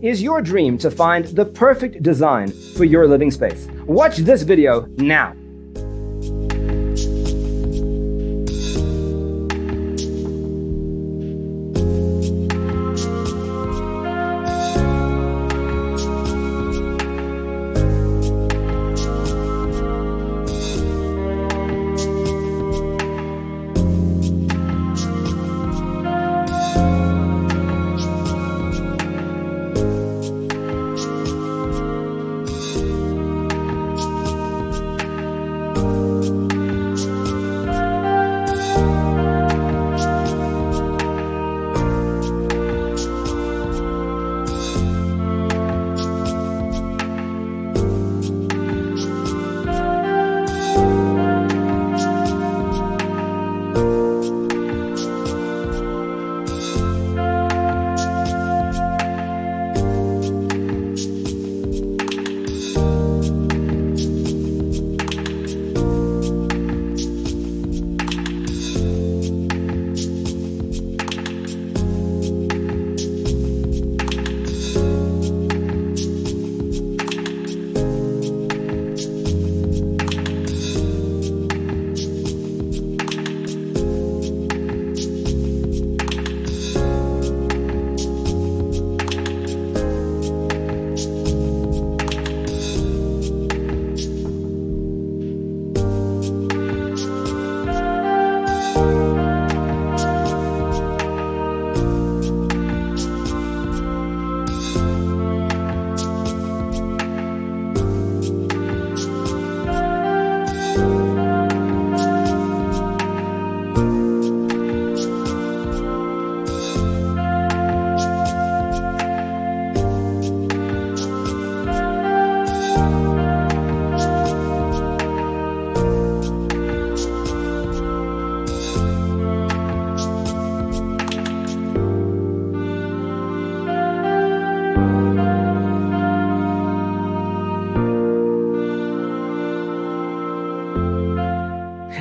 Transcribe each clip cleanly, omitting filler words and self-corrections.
Is your dream to find the perfect design for your living space? Watch this video now.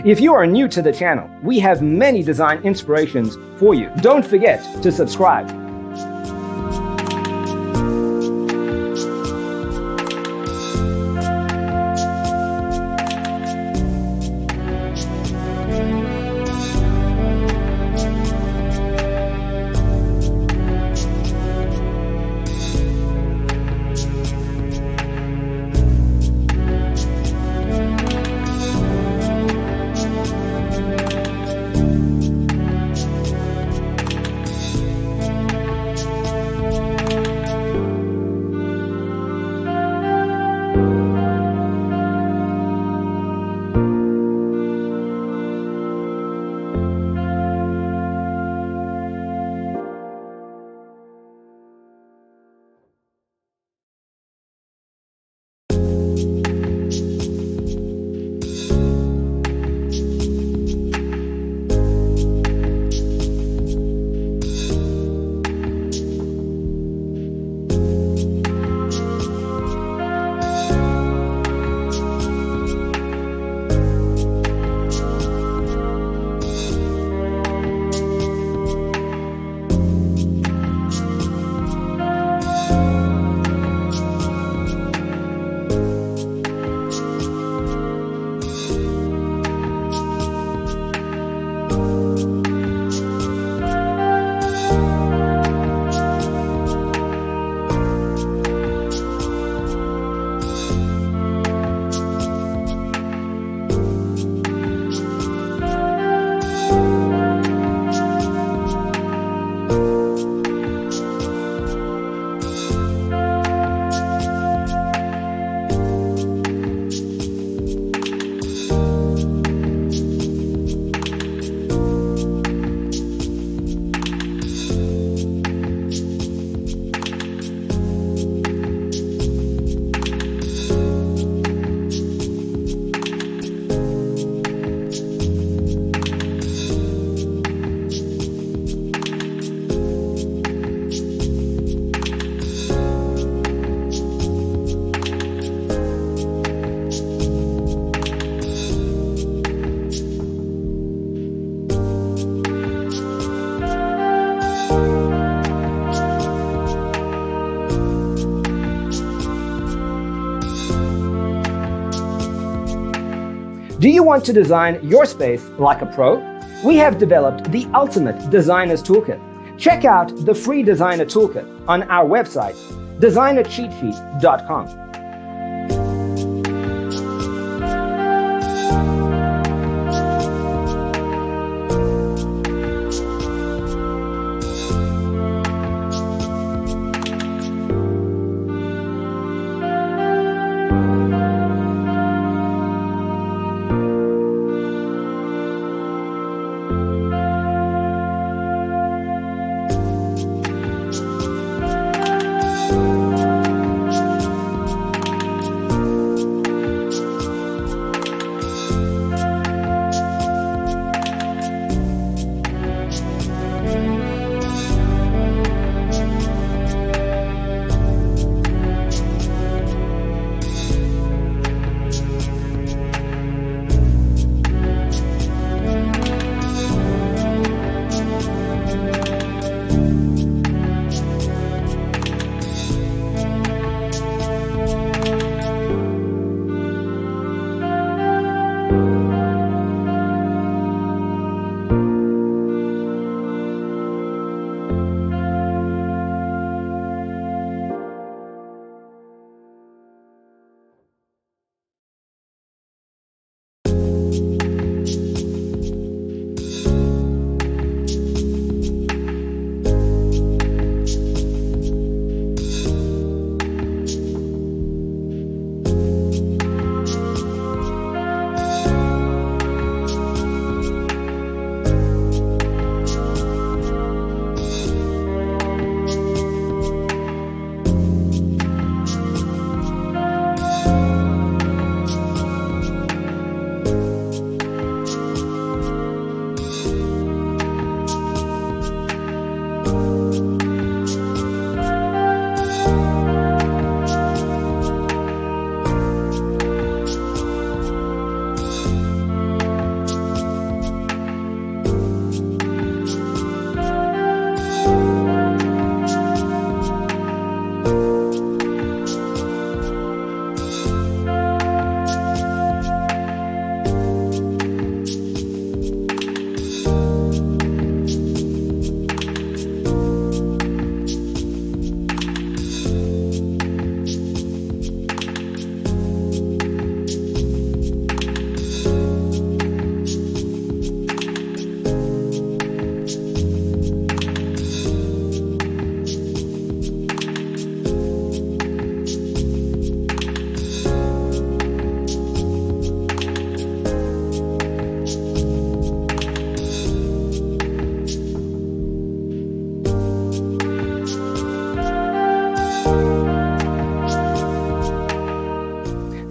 If you are new to the channel, we have many design inspirations for you. Don't forget to subscribe. Do you want to design your space like a pro? We have developed the ultimate designer's toolkit. Check out the free designer toolkit on our website, designercheatsheet.com.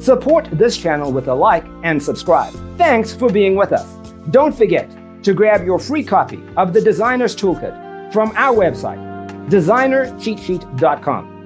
Support this channel with a like and subscribe. Thanks for being with us. Don't forget to grab your free copy of the Designer's Toolkit from our website, designercheatsheet.com.